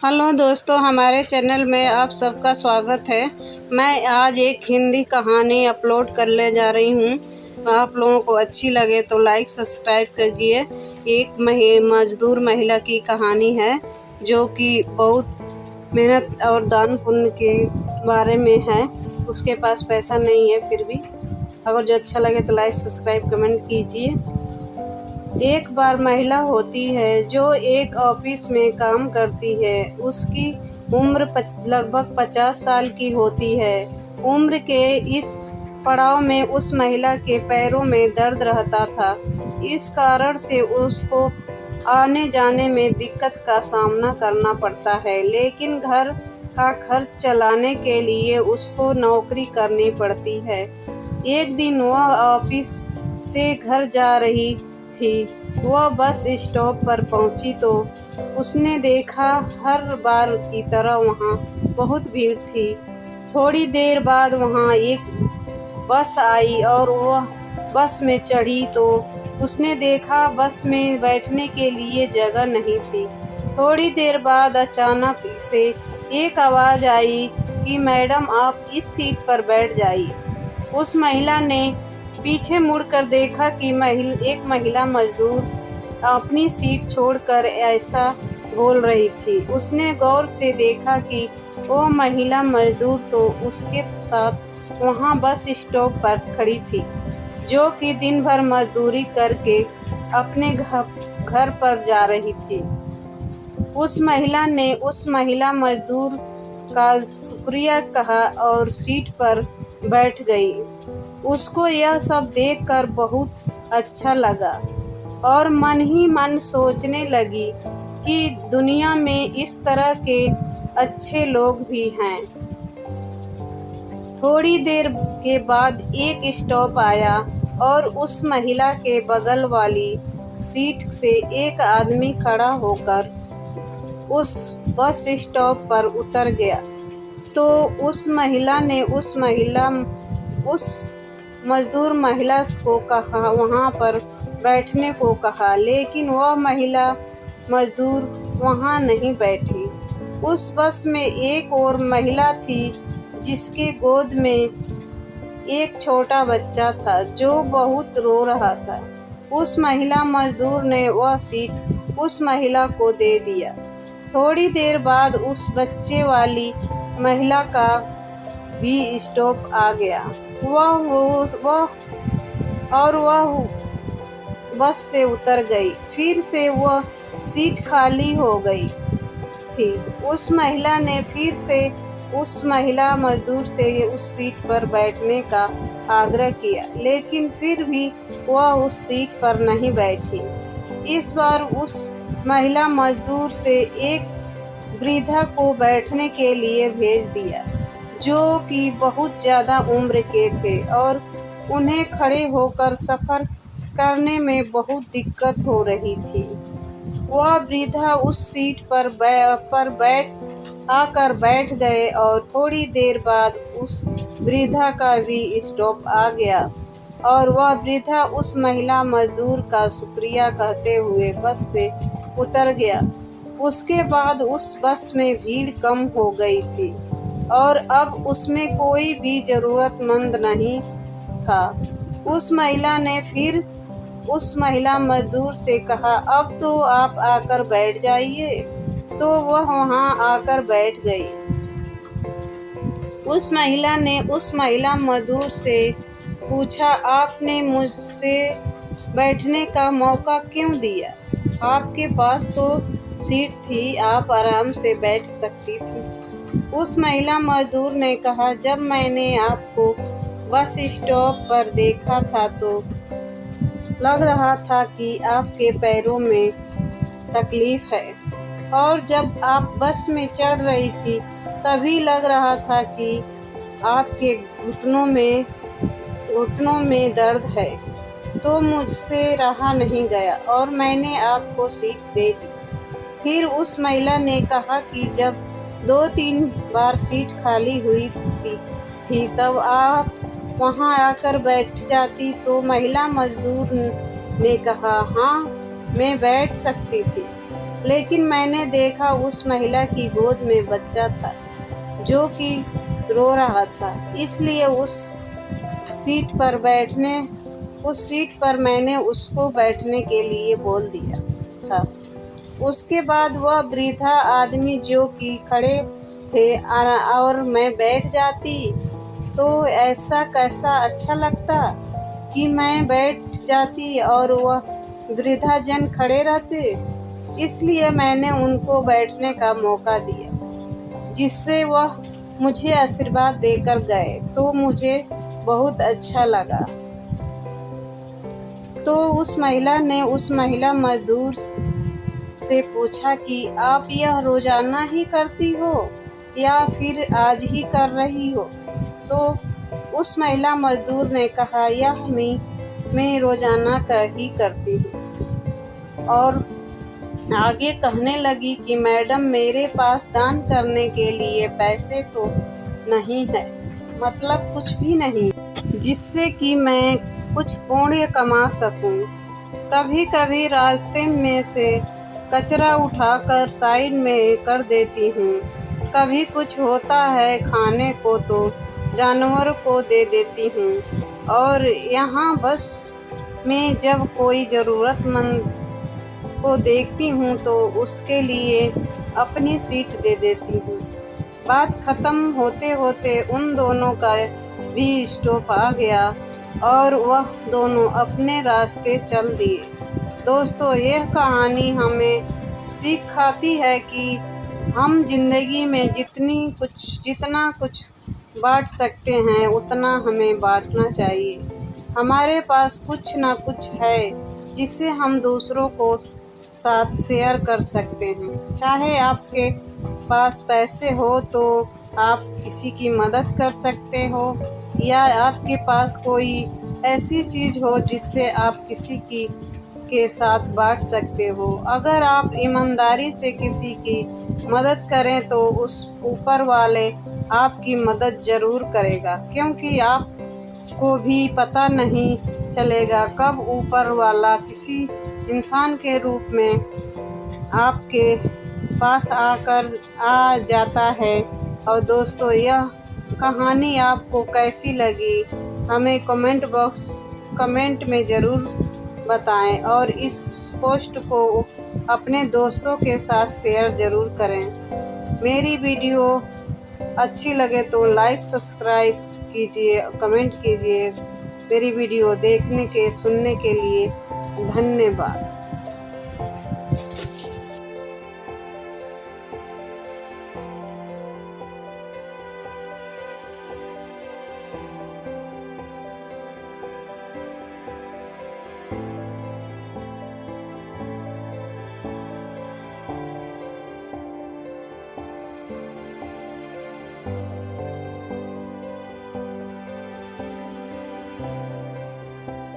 Hello दोस्तों, हमारे channel में आप सबका स्वागत है। मैं आज एक हिंदी कहानी अपलोड करने जा रही हूँ। आप लोगों को अच्छी लगे तो लाइक सब्सक्राइब कीजिए। एक मजदूर महिला की कहानी है जो कि बहुत मेहनत और दान पुण्य के बारे में है। उसके पास पैसा नहीं है, फिर भी अगर जो अच्छा लगे तो लाइक सब्सक्राइब कमेंट कीजिए। एक बार महिला होती है जो एक ऑफिस में काम करती है। उसकी उम्र लगभग 50 साल की होती है। उम्र के इस पड़ाव में उस महिला के पैरों में दर्द रहता था। इस कारण से उसको आने जाने में दिक्कत का सामना करना पड़ता है, लेकिन घर का खर्च चलाने के लिए उसको नौकरी करनी पड़ती है। एक दिन वह ऑफिस से घर जा रही थी। वह बस स्टॉप पर पहुंची तो उसने देखा हर बार की तरह वहां बहुत भीड़ थी। थोड़ी देर बाद वहां एक बस आई और वह बस में चढ़ी तो उसने देखा बस में बैठने के लिए जगह नहीं थी। थोड़ी देर बाद अचानक से एक आवाज़ आई कि मैडम, आप इस सीट पर बैठ जाइए। उस महिला ने पीछे मुड़कर देखा कि एक महिला मजदूर अपनी सीट छोड़कर ऐसा बोल रही थी। उसने गौर से देखा कि वो महिला मजदूर तो उसके साथ वहां बस स्टॉप पर खड़ी थी, जो कि दिन भर मजदूरी करके अपने घर पर जा रही थी। उस महिला ने उस महिला मजदूर का शुक्रिया कहा और सीट पर बैठ गई। उसको यह सब देखकर बहुत अच्छा लगा और मन ही मन सोचने लगी कि दुनिया में इस तरह के अच्छे लोग भी हैं। थोड़ी देर के बाद एक स्टॉप आया और उस महिला के बगल वाली सीट से एक आदमी खड़ा होकर उस बस स्टॉप पर उतर गया। तो उस महिला ने उस मजदूर महिला को कहा वहां पर बैठने को कहा, लेकिन वह महिला मजदूर वहां नहीं बैठी। उस बस में एक और महिला थी जिसके गोद में एक छोटा बच्चा था जो बहुत रो रहा था। उस महिला मजदूर ने वह सीट उस महिला को दे दिया। थोड़ी देर बाद उस बच्चे वाली महिला का भी स्टॉप आ गया। वह बस से उतर गई। फिर से वह सीट खाली हो गई थी। उस महिला ने फिर से उस महिला मजदूर से उस सीट पर बैठने का आग्रह किया, लेकिन फिर भी वह उस सीट पर नहीं बैठी। इस बार उस महिला मजदूर से एक वृद्धा को बैठने के लिए भेज दिया, जो कि बहुत ज़्यादा उम्र के थे और उन्हें खड़े होकर सफ़र करने में बहुत दिक्कत हो रही थी। वह वृद्धा उस सीट पर बैठ गए और थोड़ी देर बाद उस वृद्धा का भी स्टॉप आ गया और वह वृद्धा उस महिला मजदूर का शुक्रिया कहते हुए बस से उतर गया। उसके बाद उस बस में भीड़ कम हो गई थी और अब उसमें कोई भी ज़रूरतमंद नहीं था। उस महिला ने फिर उस महिला मजदूर से कहा, अब तो आप आकर बैठ जाइए। तो वह वहां आकर बैठ गई। उस महिला ने उस महिला मजदूर से पूछा, आपने मुझसे बैठने का मौका क्यों दिया? आपके पास तो सीट थी, आप आराम से बैठ सकती थी। उस महिला मजदूर ने कहा, जब मैंने आपको बस स्टॉप पर देखा था तो लग रहा था कि आपके पैरों में तकलीफ है, और जब आप बस में चढ़ रही थी तभी लग रहा था कि आपके घुटनों में दर्द है, तो मुझसे रहा नहीं गया और मैंने आपको सीट दे दी। फिर उस महिला ने कहा कि जब 2-3 बार सीट खाली हुई थी तब आप वहां आकर बैठ जाती। तो महिला मजदूर ने कहा, हाँ, मैं बैठ सकती थी। लेकिन मैंने देखा उस महिला की गोद में बच्चा था जो कि रो रहा था, इसलिए उस सीट पर मैंने उसको बैठने के लिए बोल दिया था। उसके बाद वह वृद्धा आदमी जो कि खड़े थे और मैं बैठ जाती तो ऐसा कैसा अच्छा लगता कि मैं बैठ जाती और वह वृद्धाजन खड़े रहते। इसलिए मैंने उनको बैठने का मौका दिया, जिससे वह मुझे आशीर्वाद देकर गए, तो मुझे बहुत अच्छा लगा। तो उस महिला ने उस महिला मजदूर से पूछा कि आप यह रोजाना ही करती हो या फिर आज ही कर रही हो? तो उस महिला मजदूर ने कहा, यह मैं रोजाना ही करती हूँ। और आगे कहने लगी कि मैडम, मेरे पास दान करने के लिए पैसे तो नहीं है, मतलब कुछ भी नहीं, जिससे कि मैं कुछ पुण्य कमा सकूं। कभी कभी रास्ते में से कचरा उठाकर साइड में कर देती हूँ। कभी कुछ होता है खाने को तो जानवरों को दे देती हूँ। और यहाँ बस मैं जब कोई ज़रूरतमंद को देखती हूँ तो उसके लिए अपनी सीट दे देती हूँ। बात खत्म होते होते उन दोनों का भी स्टॉप आ गया और वह दोनों अपने रास्ते चल दिए। दोस्तों, यह कहानी हमें सिखाती है कि हम जिंदगी में जितना कुछ बांट सकते हैं उतना हमें बांटना चाहिए। हमारे पास कुछ ना कुछ है जिसे हम दूसरों को साथ शेयर कर सकते हैं। चाहे आपके पास पैसे हो तो आप किसी की मदद कर सकते हो, या आपके पास कोई ऐसी चीज़ हो जिससे आप किसी के साथ बांट सकते हो। अगर आप ईमानदारी से किसी की मदद करें तो उस ऊपर वाले आपकी मदद ज़रूर करेगा, क्योंकि आपको भी पता नहीं चलेगा कब ऊपर वाला किसी इंसान के रूप में आपके पास आ जाता है। और दोस्तों, यह कहानी आपको कैसी लगी हमें कमेंट में ज़रूर बताएं और इस पोस्ट को अपने दोस्तों के साथ शेयर ज़रूर करें। मेरी वीडियो अच्छी लगे तो लाइक सब्सक्राइब कीजिए, कमेंट कीजिए। मेरी वीडियो सुनने के लिए धन्यवाद।